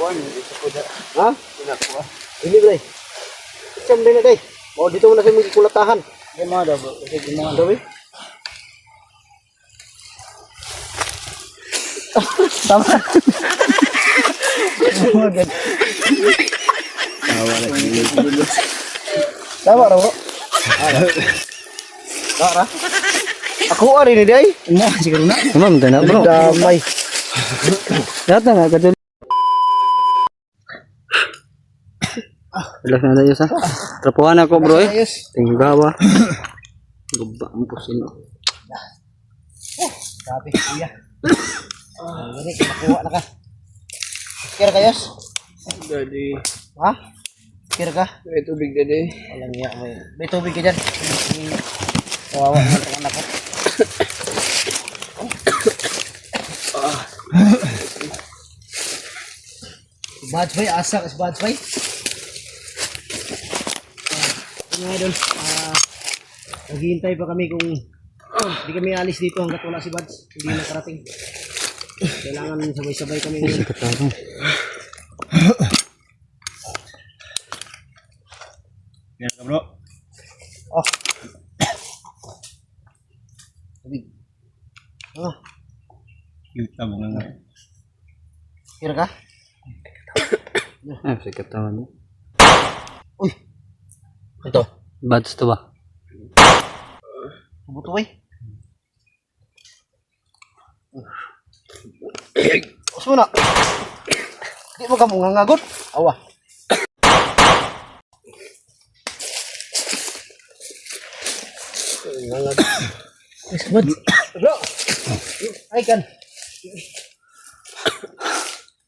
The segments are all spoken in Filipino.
kuan dito ko da. Ha? Pinakuha. Dili bre. Isam din na day. Mo dito mo na sa mga kulatahan. Ay mga daw bro. Kasi gumawa. Dawi. Tama. Magad. Tawa na. Tama ra bro. Tara. Ako ari ni day. Ina siguro na. Ma'am, na bro. Damay. Yata nga kadul. Relax na tayo sa. Trapuhan ako bro eh. Ayos. Tinggawa. Guba ang pusin. Sabi kuya. Gani nakuha na ka. Kira kayos? Daddy. Ha? Kira ka? May tubig daddy. Walang iya mo. May tubig ka dyan. Kawawa na ang anak ko. Badge bay, asak is badge bay. Ano nga idol, naghihintay pa kami kung hindi kami alis dito hanggat wala si Badge. Hindi nakarating. Kailangan sabay-sabay kami ngayon. Yan ka bro. Oh. Tubig. Oh, Kita mo nga. kira ka? Ah, sikat naman. Uy. Ito. Bads to ba? Buto bay. Os mo na. Di mo ka mo ngangagot. Awa. Yes, Badge. Bro. Ay kan.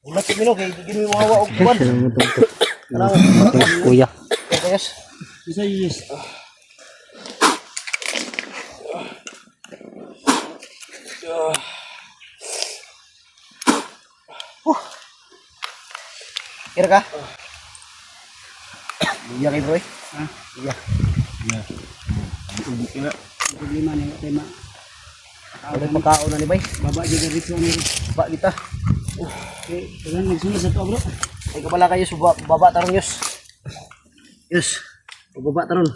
Ulat mo kay gini mo hawa og buwan. Kuya. Yes. Bisa yes. Kira ka? Iya kay bro. Ha? Iya. Iya. Tubig na. Problema ni tema. Ada makaon na ni bay. Baba juga rito ni. Baba kita. Okay, dalan nagsunod sa to bro. Ay kabala kayo sa baba tarong yus. Yus. Baba taron.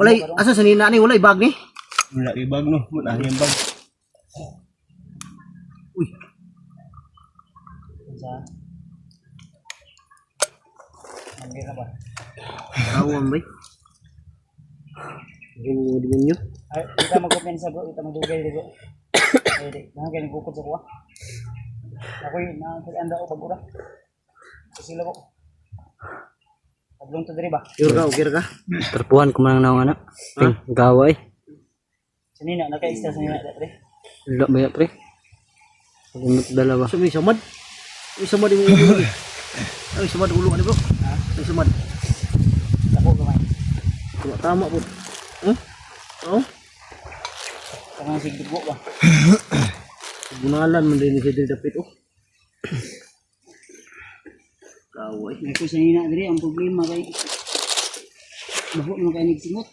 Walay asa sa nina ni walay bag ni. Wala ibag no. Wala yung bag. Uy. Sa Mangga na ba? Awam bay. Yung demonyo. Ay, kita magkumpensa bro, kita magdugay dito. Ay, di, nang bukod sa kuha. Ako'y nang-anda ko pag-ura. Sila ko. Paglong to diri ba? Kira ka. Trapuhan ko man ang anak. Tinggawa eh. Sanina, naka-extra sanina dati. Wala ba ya pre? Pagimot dalawa. Sa may samad. May samad yung ulo. Ay samad ulo ani bro. May samad. Ako gamay. Tama po. Oh. Kanang sigdugo ba? Gunalan man din siya dapit oh. Kaway. Ako sanina diri ang problema kay mahot man kay nagsimot.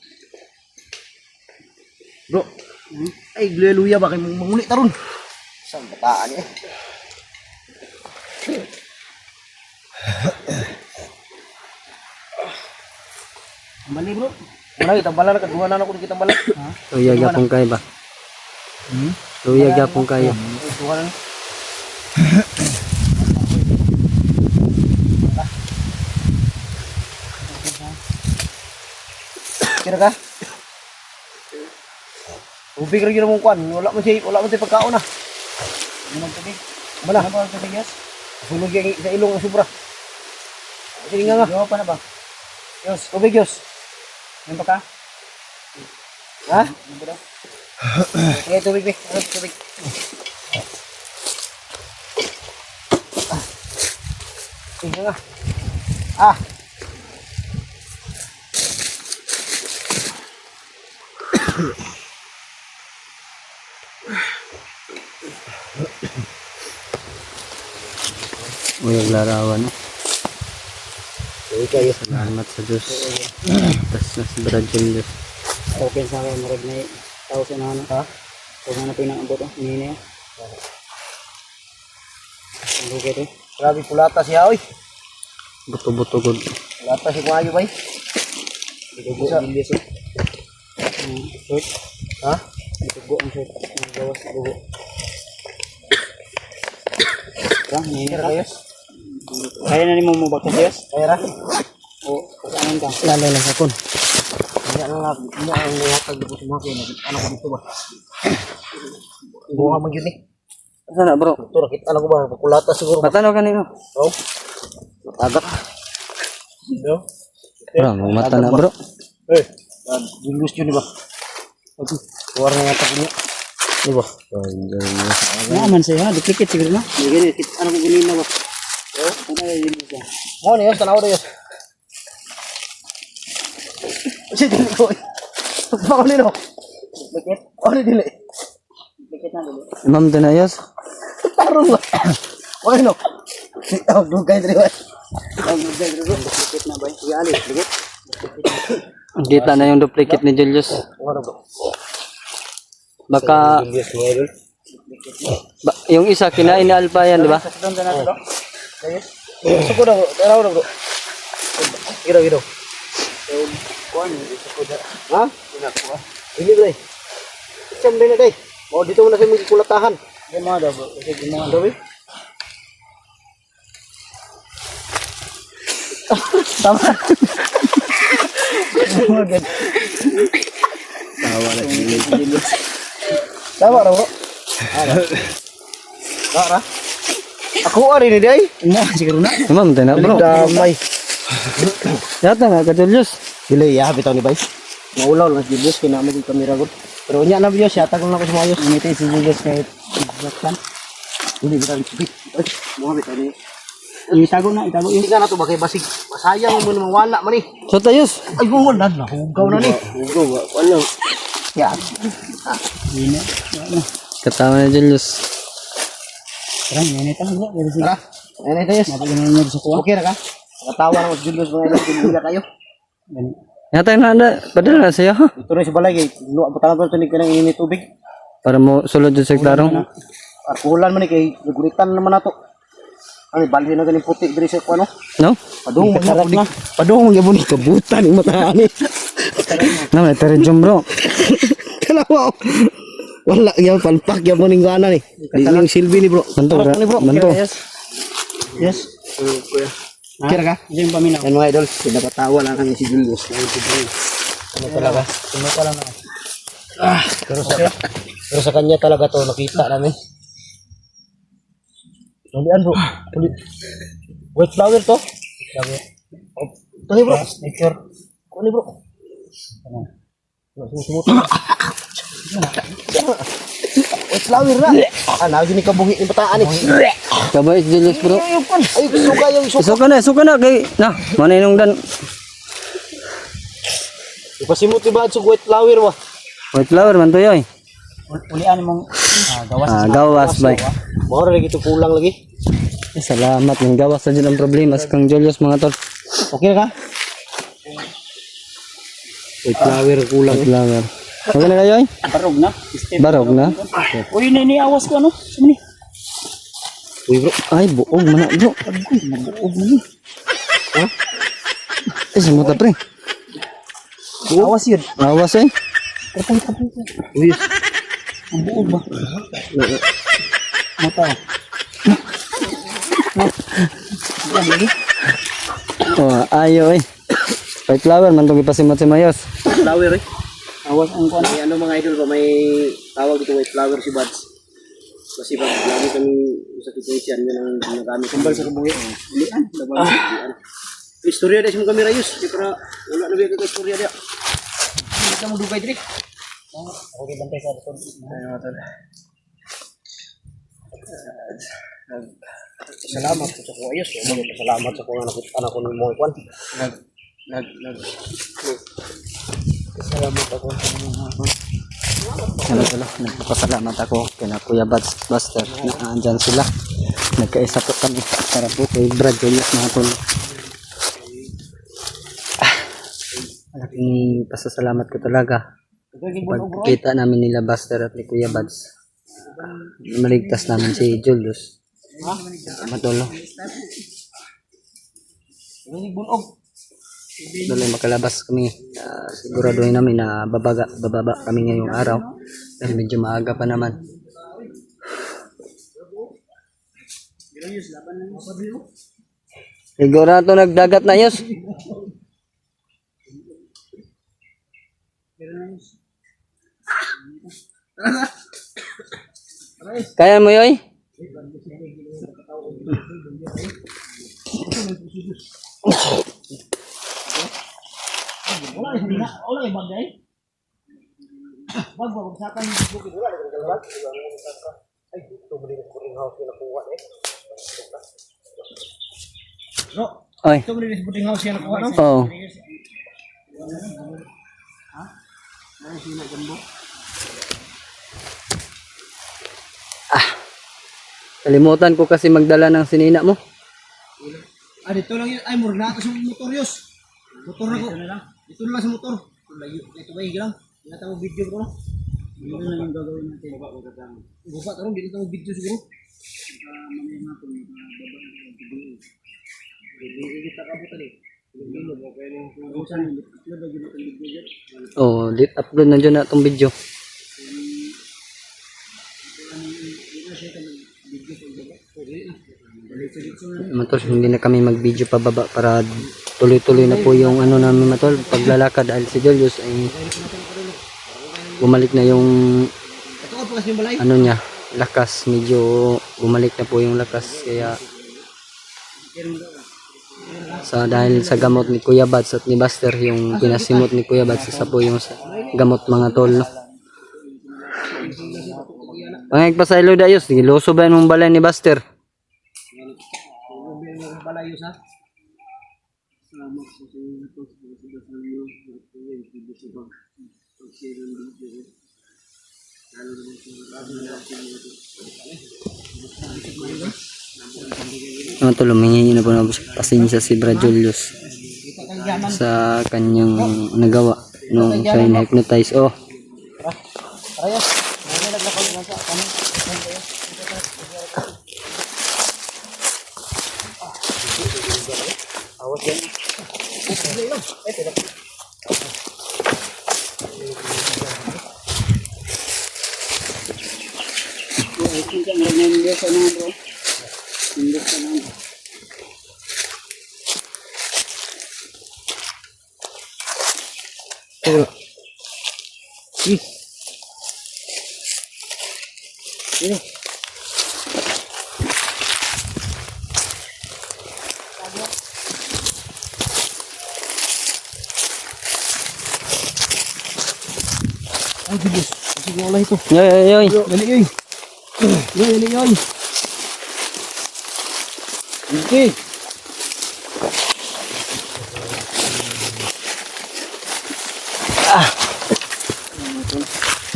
Bro. Ay haleluya ba kay manguli taron. Sang bataan eh. Bali bro. Wala kita bala na kaduha na ako kita bala. Ha? Luya gyapon kay ba? Luya gyapon kayo. Duha na. Kira ka? Ubig ra gyud mo kwan, wala man siya pagkaon na. Ano tubig? Wala. Ano ba ang tubig yes? Sulog yung sa ilong ang sobra. Sige nga nga. Yo pa na ba? Yos, Tubig yos. yan pa ka? Ha? Ano ba daw? Sige tubig be. Ano tubig? Sige nga. Ah. Uyag larawan. Sige kayo. Salamat sa Diyos. Tas na si Brad yung Diyos. Okay sa akin, marag na tao sa nahan. Ha? Kung ano pinang abot, hindi na Lugay to. Grabe pulata siya oy. Buto-buto gud. Pulata si kumayo bay. Dugo sa bilis. Short. Ha? Dugo ang short. Ang gawas dugo. Ra, ni kayos. Kaya na ni mo bakit yes? Kaya ra. O saan ka? Lalo lang sa kon. Kaya lang mo ang nihatag dito sa mga kaya ano ko dito ba? Bunga man yun eh. Sana bro. Ito nakita lang ko ba kulata siguro. Matanaw kanino. Oh. Matagak. No? Bro, may mata na bro. Eh, Julius yun ba? Okay. Kuwar na yata niya. Di ba? Naman siya, duplicate siguro na. Gini, ano ko ganina ba? Oh, ano yun siya? Mo ni yun, tanaw na yun. Kasi dili ko. Bako nino. Dikit. Oh, ni dili. Duplicate na dili. Imam Dinayos. Tarong ba? O no. Oh, dugay dili ba? Duplicate na ba? Sige ali, dikit. Kita na yung duplicate ni Julius. Wala ba? Baka Julius mo idol. yung isa kinain ni Alpha yan, di ba? Sa doon na to. Suko na bro, tanaw na bro. Giro giro. Kuan, suko da. Ha? Pinakuha. Ini bro. Isang din na day. Oh, dito mo na sa mga kulatahan. Di mo daw bro. Kasi di mo. Dawi. Tama. Magad. Tawa na Tama ra bro. Ara. Ako ari ni day. Na, siguro na. Imam Dinayos bro. Damay. Yata nga ka Julius. Dili ya bitaw ni bay. Maulaw lang si Julius kinamo yung kamera gud. Pero nya na video siya tagong na ko sa mayos. Umiti si Julius kahit baklan. Hindi bitaw ni big. Ay, mo bitaw ni. Itago na, itago yun. Hindi ka na to ba kay basig. Masayang mo na mawala man ni. So tayos. Ay mo na hugaw na ni. Hugaw ba? Ano? Ya. Hindi na. Katawa ni Julius. Tara, nanita na bro. Pero sige. Ha? Ano ito yes? Napagano na sa kuha. Okay na ka? Nakatawa na mo si Julius mga ilang pinila kayo. Gani. Yata nga na, padala na siya ha. Ito na si balay kay luwa pa tanong tunig ka ng init tubig. Para mo sulod dyan sa klarong. Arkulan man ni kay naguritan naman nato. Ano balhin na ganing puti diri sa kuno. No? Padung mo gyapon ni. Padung mo gyapon ni kabutan ni mata ani. No, may taridjom bro. Kalawa. Wala gyapon palpak gyapon ning gana ni. Di yung silbi ni bro. Manto bro. Ni bro. Manto. Yes. Yes. Kira ka? Diyan paminaw. Ano idol? Pinakatawa lang kami si Julius. Ano talaga? Tumo pa lang na. Pero sa kanya talaga to nakita namin. Nandiyan bro. White flower to? Sabi. Ito ni bro. Nature. Ano ni bro? White flower na. Lagi ni kabungi ni bataan eh. Kabay si Julius bro. Ay, suka yung suka. Suka na kay na. Mana inong dan. Ipasimot ni ba sa white flower ba? White flower man to yoy. Ulian mong gawas. Gawas bay. Mahal lagi ito kulang lagi. Salamat ng gawas sa dyan ang problema sa kang Julius mga tol. Okay na ka? White flower kulang. White flower. Okay na kayo? Barog na. Barog na. Uy, awas ko ano? Sumani. Uy bro. Ay buog man na bro. Nabuog na ni. Ha? Simuta pre. Awas yun. Awas eh. Uy. Ang buog ba? Mata. Oh, ayo eh. White flower man tong ipasimot si Mayos. Flower eh. Awas ang kuha. May ano mga idol ba may tawag dito white flower si Buds. Kasi pag lagi kami sa kitchen yun ang ginagamit. Kumbal sa kabungi. Ulian. Labang. Istorya dahil sa kamera yus. Di para wala na biya ka istorya dia. Hindi ka mo dugay diri. Okay, bantay sa likod. Salamat sa kuha yus. Salamat sa kuha anak ko ni mo ikwan. Salamat ako sa mga Nagpapasalamat ako kina Kuya Buster na andyan sila. Nagkaisa po kami para po kay Brad Julius mga tol. Malaking pasasalamat ko talaga. Pagkita namin nila Buster at ni Kuya Buds. Maligtas namin si Julius. Matulog. Ini bunog. Dali makalabas kami. Siguraduhin namin na bababa kami ngayong araw. Dahil medyo maaga pa naman. Sigurado nagdagat na yus. Kaya mo yoy? Wala yung bagay. Wag sa akin yung bukid wala yung galbat. Ay, ito mo din yung house na nakuha eh. Bro, Oy. ito mo din yung puting house na nakuha no? Oo. Ha? Ano sila gambo? Kalimutan ko kasi magdala ng sinina mo. Ah, dito lang yun. Ay, murna ito sa motor yus. Motor na ko. Dito na lang sa motor. Ito ba lang? Ingatan mo video ko. Dito na lang yung gagawin natin. Baba, tarong. Dito na video siguro. Mamaya natin. Kita ka po tali. Oh, upload na dyan na itong video. Matol, hindi na kami mag-video pababa para tuloy-tuloy na po yung ano namin matol, paglalakad dahil si Julius ay bumalik na yung ano niya, lakas, medyo bumalik na po yung lakas kaya dahil sa gamot ni Kuya Bats at ni Buster, yung pinasimot ni Kuya Bats, isa po yung sa gamot mga tol, no? Pangayag pa sa ilo dayos, loso ba yung balay ni Buster? Ano to, lumingi na po na pasensya si Brad Julius sa kanyang nagawa nung siya in-hypnotize. Oh. Ay, Diyos. Sige, wala ito. Yoy. Dali, yoy. Dali, yoy. Okay.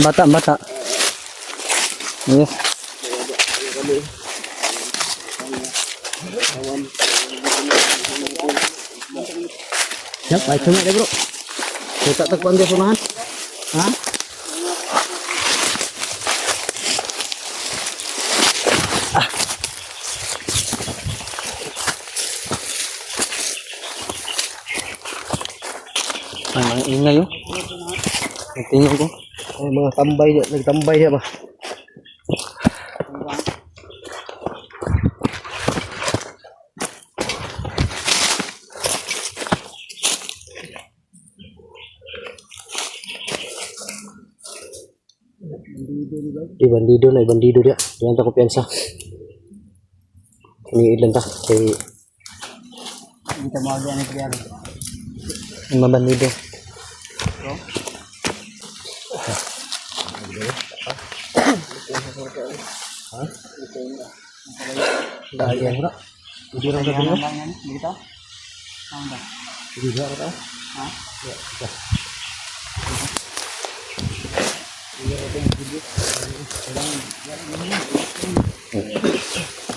Bata. Yes. Siap, ay cuma deh, Bro. Kita tekuan dia punahan. Ha? Ay, mga ingay oh. Nagtingin ko. Ay, mga tambay dia, nagtambay dia ba? Bandido dia. Jangan tak kumpiyansa. Ini ilan ta kay Kita mau dia ni biar. mga bandido. Dahil yan, bro. Hindi rin sa pinyo. Dito? Saan ba? Hindi rin ako. Ha? Yeah.